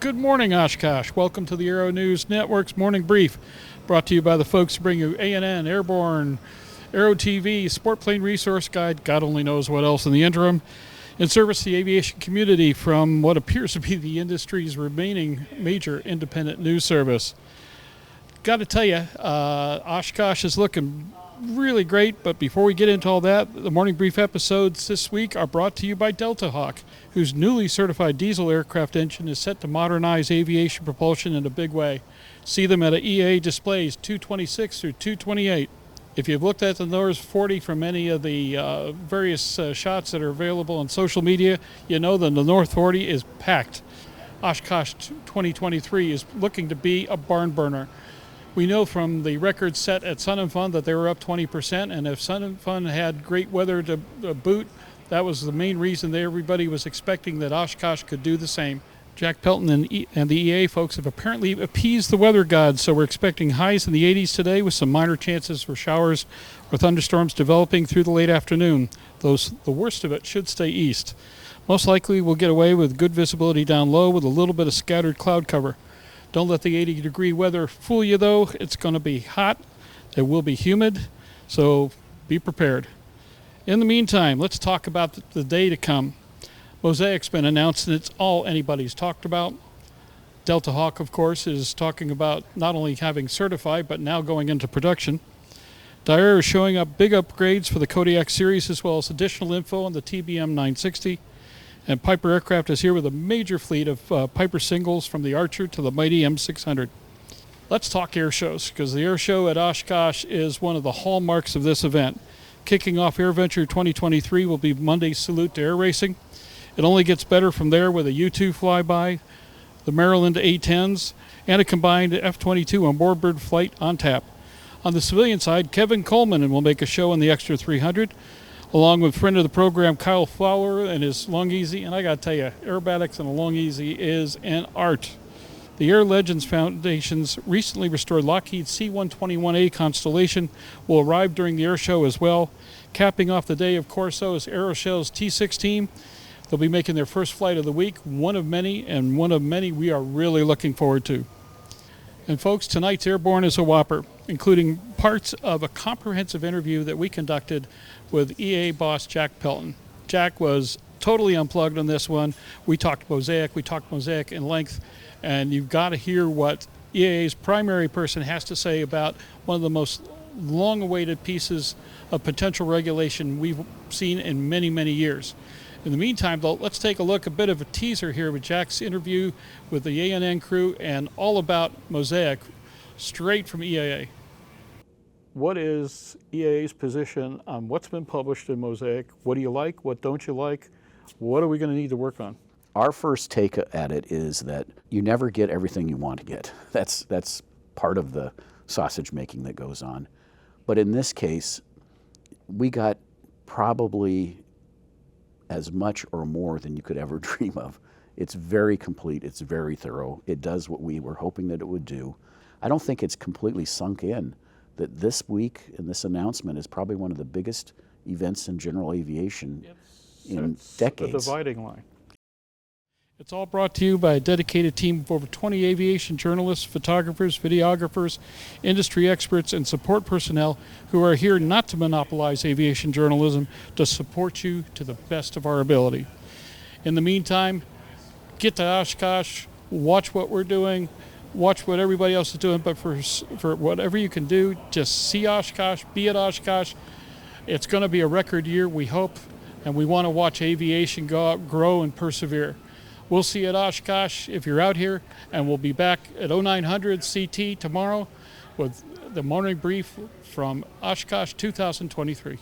Good morning, Oshkosh. Welcome to the Aero-News Network's Morning Brief, brought to you by the folks who bring you ANN, Airborne, Aero-TV, Sport Plane Resource Guide, God only knows what else in the interim, in service to the aviation community from what appears to be the industry's remaining major independent news service. Got to tell you, Oshkosh is looking really great, but before we get into all that, the Morning Brief episodes this week are brought to you by Delta Hawk, whose newly certified diesel aircraft engine is set to modernize aviation propulsion in a big way. See them at EAA displays 226 through 228. If you've looked at the North 40 from any of the various shots that are available on social media, you know that the North 40 is packed. Oshkosh 2023 is looking to be a barn burner. We know from the record set at Sun and Fun that they were up 20%, and if Sun and Fun had great weather to boot, that was the main reason that everybody was expecting that Oshkosh could do the same. Jack Pelton and the EA folks have apparently appeased the weather gods, so we're expecting highs in the 80s today with some minor chances for showers or thunderstorms developing through the late afternoon. The worst of it should stay east. Most likely we'll get away with good visibility down low with a little bit of scattered cloud cover. Don't let the 80-degree weather fool you, though. It's going to be hot. It will be humid, so be prepared. In the meantime, let's talk about the day to come. MOSAIC's been announced, and it's all anybody's talked about. Delta Hawk, of course, is talking about not only having certified, but now going into production. Daewoo is showing up big upgrades for the Kodiak series, as well as additional info on the TBM 960. And Piper Aircraft is here with a major fleet of Piper singles from the Archer to the mighty M600. Let's talk air shows, because the air show at Oshkosh is one of the hallmarks of this event. Kicking off AirVenture 2023 will be Monday's Salute to Air Racing. It only gets better from there with a U-2 flyby, the Maryland A-10s, and a combined F-22 on board flight on tap. On the civilian side, Kevin Coleman will make a show in the Extra 300, along with friend of the program Kyle Fowler and his Long Easy. And I got to tell you, aerobatics and a Long Easy is an art. The Air Legends Foundation's recently restored Lockheed C-121A Constellation will arrive during the air show as well. Capping off the day, of course, though, is Aeroshell's T-6 team. They'll be making their first flight of the week, one of many we are really looking forward to. And folks, tonight's Airborne is a whopper, including parts of a comprehensive interview that we conducted with EA boss Jack Pelton. Jack was totally unplugged on this one. We talked MOSAIC in length, and you've got to hear what EA's primary person has to say about one of the most long-awaited pieces of potential regulation we've seen in many, many years. In the meantime, though, let's take a bit of a teaser here with Jack's interview with the ANN crew and all about MOSAIC, straight from EAA. What is EAA's position on what's been published in MOSAIC? What do you like? What don't you like? What are we going to need to work on? Our first take at it is that you never get everything you want to get. That's part of the sausage making that goes on. But in this case, we got probably as much or more than you could ever dream of. It's very complete, it's very thorough. It does what we were hoping that it would do. I don't think it's completely sunk in that this week in this announcement is probably one of the biggest events in general aviation in decades. It's a dividing line. It's all brought to you by a dedicated team of over 20 aviation journalists, photographers, videographers, industry experts, and support personnel who are here not to monopolize aviation journalism, to support you to the best of our ability. In the meantime, get to Oshkosh, watch what we're doing, watch what everybody else is doing, but for whatever you can do, just see Oshkosh, be at Oshkosh. It's going to be a record year, we hope, and we want to watch aviation grow and persevere. We'll see you at Oshkosh if you're out here, and we'll be back at 0900 CT tomorrow with the Morning Brief from Oshkosh 2023.